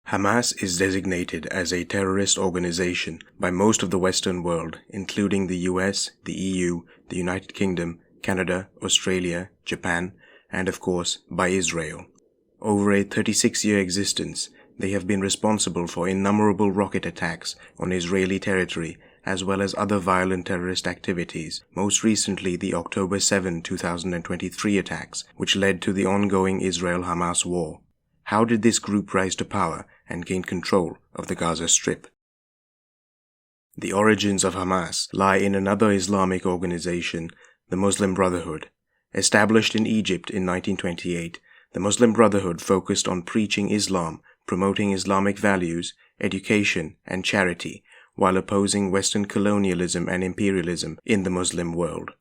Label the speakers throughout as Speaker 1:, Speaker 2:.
Speaker 1: Hamas is designated as a terrorist organization by most of the Western world, including the US, the EU, the United Kingdom, Canada, Australia, Japan, and of course, by Israel. Over a 36-year existence, they have been responsible for innumerable rocket attacks on Israeli territory, as well as other violent terrorist activities, most recently the October 7, 2023 attacks, which led to the ongoing Israel-Hamas war. How did this group rise to power and gain control of the Gaza Strip? The origins of Hamas lie in another Islamic organization, the Muslim Brotherhood. Established in Egypt in 1928, the Muslim Brotherhood focused on preaching Islam, promoting Islamic values, education, and charity, while opposing Western colonialism and imperialism in the Muslim world.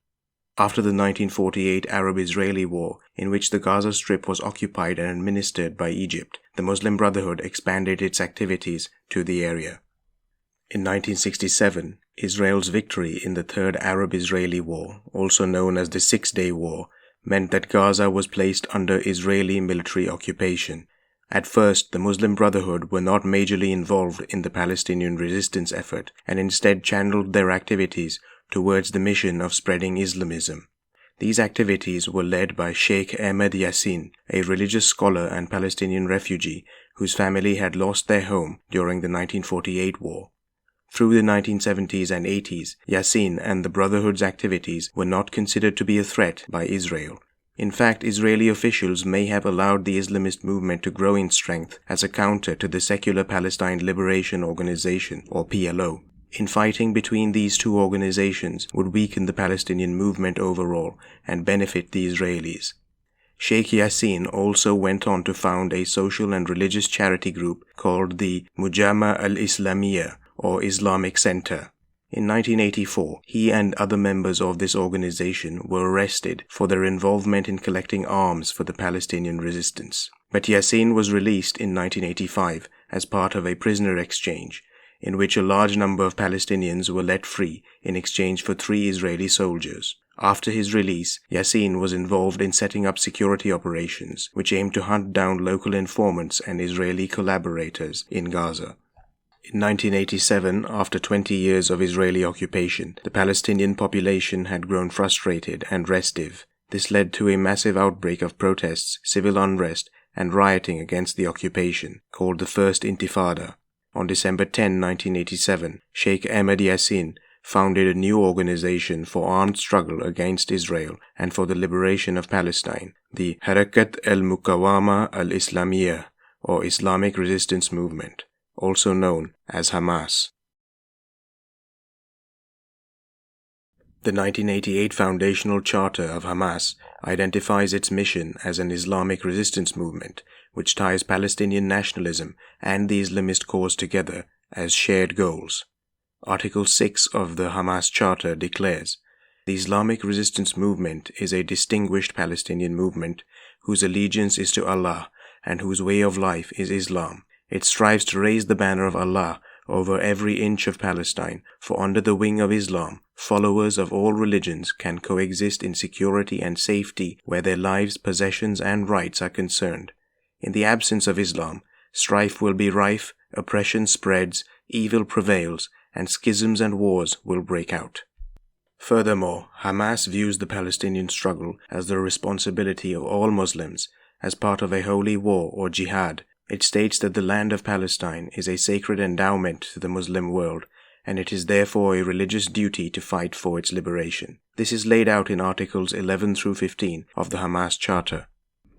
Speaker 1: After the 1948 Arab-Israeli War, in which the Gaza Strip was occupied and administered by Egypt, the Muslim Brotherhood expanded its activities to the area. In 1967, Israel's victory in the Third Arab-Israeli War, also known as the Six-Day War, meant that Gaza was placed under Israeli military occupation. At first, the Muslim Brotherhood were not majorly involved in the Palestinian resistance effort and instead channeled their activities towards the mission of spreading Islamism. These activities were led by Sheikh Ahmed Yassin, a religious scholar and Palestinian refugee whose family had lost their home during the 1948 war. Through the 1970s and 80s, Yassin and the Brotherhood's activities were not considered to be a threat by Israel. In fact, Israeli officials may have allowed the Islamist movement to grow in strength as a counter to the Secular Palestine Liberation Organization, or PLO. Infighting between these two organizations would weaken the Palestinian movement overall and benefit the Israelis. Sheikh Yassin also went on to found a social and religious charity group called the Mujama al-Islamiyya, or Islamic Center. In 1984, he and other members of this organization were arrested for their involvement in collecting arms for the Palestinian resistance. But Yassin was released in 1985 as part of a prisoner exchange, in which a large number of Palestinians were let free in exchange for 3 Israeli soldiers. After his release, Yassin was involved in setting up security operations, which aimed to hunt down local informants and Israeli collaborators in Gaza. In 1987, after 20 years of Israeli occupation, the Palestinian population had grown frustrated and restive. This led to a massive outbreak of protests, civil unrest, and rioting against the occupation, called the First Intifada. On December 10, 1987, Sheikh Ahmed Yassin founded a new organization for armed struggle against Israel and for the liberation of Palestine, the Harakat al-Muqawama al-Islamiyya, or Islamic Resistance Movement, also known as Hamas. The 1988 Foundational Charter of Hamas identifies its mission as an Islamic resistance movement, which ties Palestinian nationalism and the Islamist cause together as shared goals. Article 6 of the Hamas Charter declares, "The Islamic resistance movement is a distinguished Palestinian movement whose allegiance is to Allah and whose way of life is Islam. It strives to raise the banner of Allah over every inch of Palestine, for under the wing of Islam, followers of all religions can coexist in security and safety where their lives, possessions, and rights are concerned. In the absence of Islam, strife will be rife, oppression spreads, evil prevails, and schisms and wars will break out." Furthermore, Hamas views the Palestinian struggle as the responsibility of all Muslims as part of a holy war or jihad. It states that the land of Palestine is a sacred endowment to the Muslim world, and it is therefore a religious duty to fight for its liberation. This is laid out in Articles 11 through 15 of the Hamas Charter.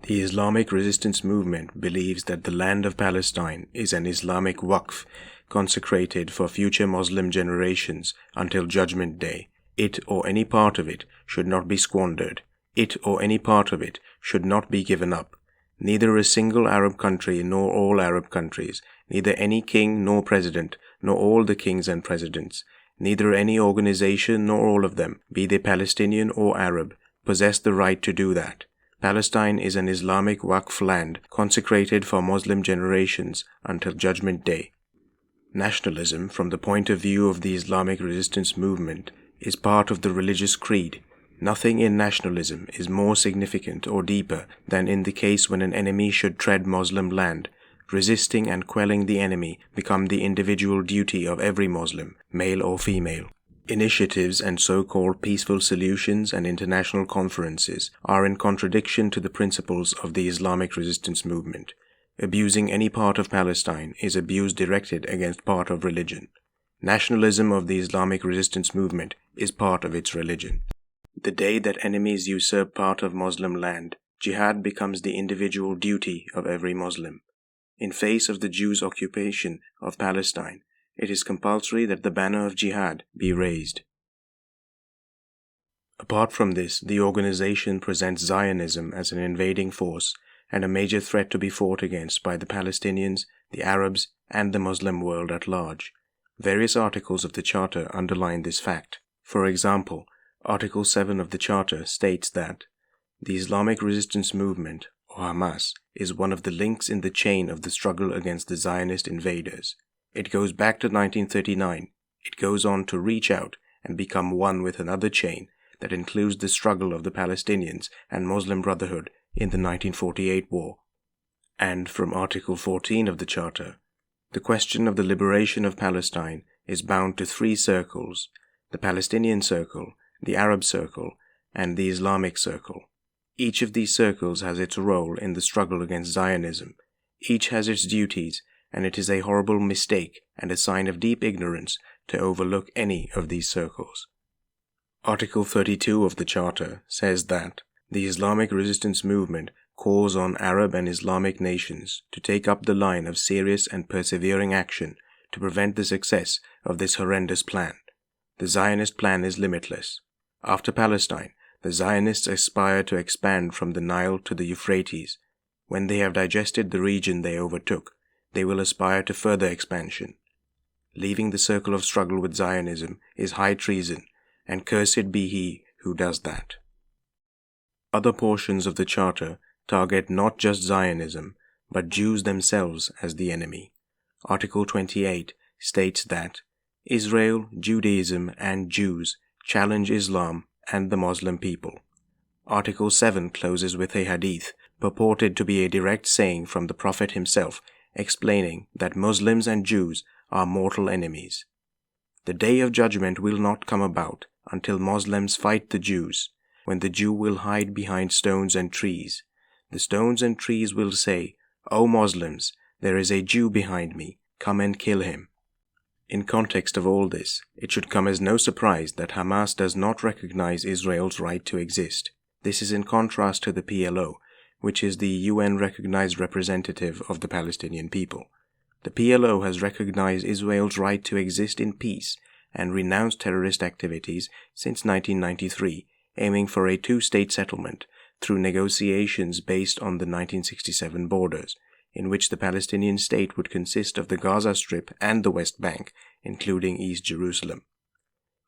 Speaker 1: The Islamic resistance movement believes that the land of Palestine is an Islamic waqf consecrated for future Muslim generations until Judgment Day. It or any part of it should not be squandered. It or any part of it should not be given up. Neither a single Arab country nor all Arab countries, neither any king nor president, nor all the kings and presidents, neither any organization nor all of them, be they Palestinian or Arab, possess the right to do that. Palestine is an Islamic Waqf land consecrated for Muslim generations until Judgment Day. Nationalism, from the point of view of the Islamic resistance movement, is part of the religious creed. Nothing in nationalism is more significant or deeper than in the case when an enemy should tread Muslim land. resisting and quelling the enemy become the individual duty of every Muslim, male or female. Initiatives and so-called peaceful solutions and international conferences are in contradiction to the principles of the Islamic resistance movement. Abusing any part of Palestine is abuse directed against part of religion. Nationalism of the Islamic resistance movement is part of its religion. The day that enemies usurp part of Muslim land, jihad becomes the individual duty of every Muslim. In face of the Jews' occupation of Palestine, it is compulsory that the banner of jihad be raised. Apart from this, the organization presents Zionism as an invading force and a major threat to be fought against by the Palestinians, the Arabs, and the Muslim world at large. Various articles of the Charter underline this fact. For example, Article 7 of the Charter states that the Islamic resistance movement, or Hamas, is one of the links in the chain of the struggle against the Zionist invaders. It goes back to 1939. It goes on to reach out and become one with another chain that includes the struggle of the Palestinians and Muslim Brotherhood in the 1948 war. And from Article 14 of the Charter, the question of the liberation of Palestine is bound to three circles: the Palestinian Circle, the Arab Circle, and the Islamic Circle. Each of these circles has its role in the struggle against Zionism. Each has its duties, and it is a horrible mistake and a sign of deep ignorance to overlook any of these circles. Article 32 of the Charter says that the Islamic resistance movement calls on Arab and Islamic nations to take up the line of serious and persevering action to prevent the success of this horrendous plan. The Zionist plan is limitless. After Palestine, the Zionists aspire to expand from the Nile to the Euphrates. When they have digested the region they overtook, they will aspire to further expansion. Leaving the circle of struggle with Zionism is high treason, and cursed be he who does that. Other portions of the Charter target not just Zionism, but Jews themselves as the enemy. Article 28 states that Israel, Judaism, and Jews challenge Islam and the Muslim people. Article 7 closes with a hadith purported to be a direct saying from the Prophet himself, explaining that Muslims and Jews are mortal enemies. The day of judgment will not come about until Muslims fight the Jews, when the Jew will hide behind stones and trees. The stones and trees will say, "O Muslims, there is a Jew behind me, come and kill him." In context of all this, it should come as no surprise that Hamas does not recognize Israel's right to exist. This is in contrast to the PLO, which is the UN-recognized representative of the Palestinian people. The PLO has recognized Israel's right to exist in peace and renounced terrorist activities since 1993, aiming for a two-state settlement through negotiations based on the 1967 borders, in which the Palestinian state would consist of the Gaza Strip and the West Bank, including East Jerusalem.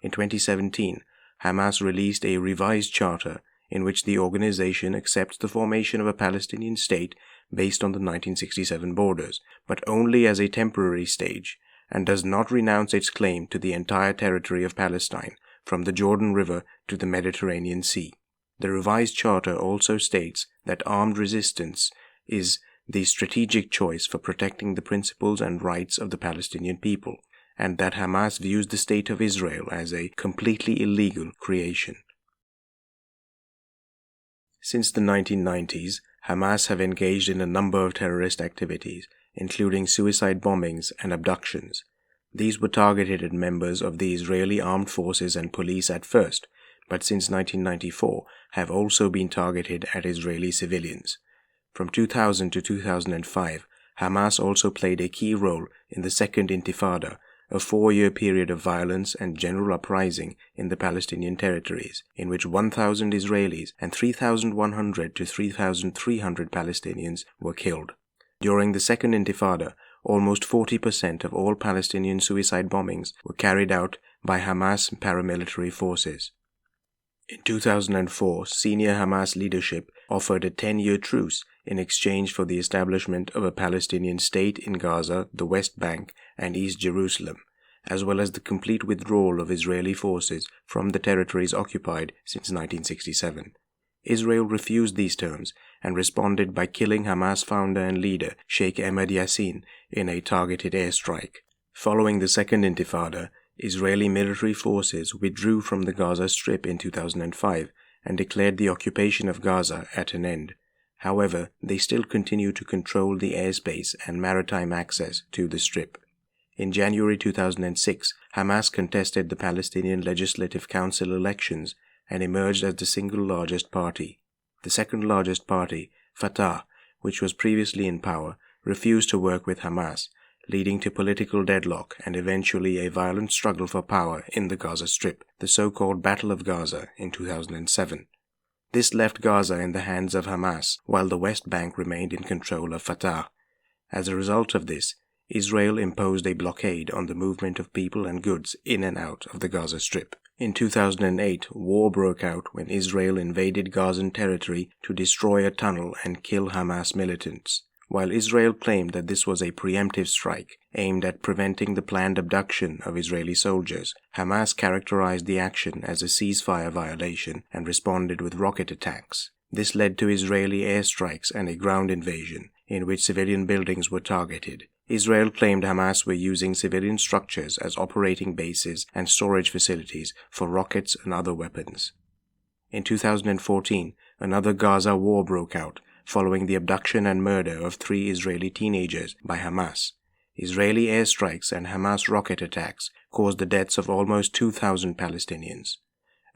Speaker 1: In 2017, Hamas released a revised charter in which the organization accepts the formation of a Palestinian state based on the 1967 borders, but only as a temporary stage, and does not renounce its claim to the entire territory of Palestine, from the Jordan River to the Mediterranean Sea. The revised charter also states that armed resistance is the strategic choice for protecting the principles and rights of the Palestinian people, and that Hamas views the State of Israel as a completely illegal creation. Since the 1990s, Hamas have engaged in a number of terrorist activities, including suicide bombings and abductions. These were targeted at members of the Israeli armed forces and police at first, but since 1994 have also been targeted at Israeli civilians. From 2000 to 2005, Hamas also played a key role in the Second Intifada, a 4-year period of violence and general uprising in the Palestinian territories, in which 1,000 Israelis and 3,100 to 3,300 Palestinians were killed. During the Second Intifada, almost 40% of all Palestinian suicide bombings were carried out by Hamas paramilitary forces. In 2004, senior Hamas leadership offered a 10-year truce in exchange for the establishment of a Palestinian state in Gaza, the West Bank, and East Jerusalem, as well as the complete withdrawal of Israeli forces from the territories occupied since 1967. Israel refused these terms and responded by killing Hamas founder and leader Sheikh Ahmed Yassin in a targeted airstrike. Following the Second Intifada, Israeli military forces withdrew from the Gaza Strip in 2005 and declared the occupation of Gaza at an end. However, they still continue to control the airspace and maritime access to the Strip. In January 2006, Hamas contested the Palestinian Legislative Council elections and emerged as the single largest party. The second largest party, Fatah, which was previously in power, refused to work with Hamas, leading to political deadlock and eventually a violent struggle for power in the Gaza Strip, the so-called Battle of Gaza in 2007. This left Gaza in the hands of Hamas, while the West Bank remained in control of Fatah. As a result of this, Israel imposed a blockade on the movement of people and goods in and out of the Gaza Strip. In 2008, war broke out when Israel invaded Gazan territory to destroy a tunnel and kill Hamas militants. While Israel claimed that this was a preemptive strike aimed at preventing the planned abduction of Israeli soldiers, Hamas characterized the action as a ceasefire violation and responded with rocket attacks. This led to Israeli airstrikes and a ground invasion, in which civilian buildings were targeted. Israel claimed Hamas were using civilian structures as operating bases and storage facilities for rockets and other weapons. In 2014, another Gaza war broke out, following the abduction and murder of 3 Israeli teenagers by Hamas. Israeli airstrikes and Hamas rocket attacks caused the deaths of almost 2,000 Palestinians.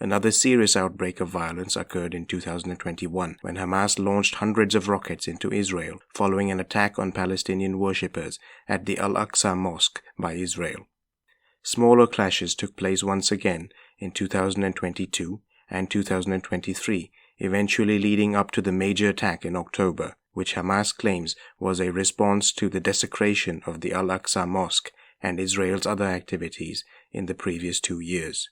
Speaker 1: Another serious outbreak of violence occurred in 2021 when Hamas launched hundreds of rockets into Israel following an attack on Palestinian worshippers at the Al-Aqsa Mosque by Israel. Smaller clashes took place once again in 2022 and 2023, eventually leading up to the major attack in October, which Hamas claims was a response to the desecration of the Al-Aqsa Mosque and Israel's other activities in the previous 2 years.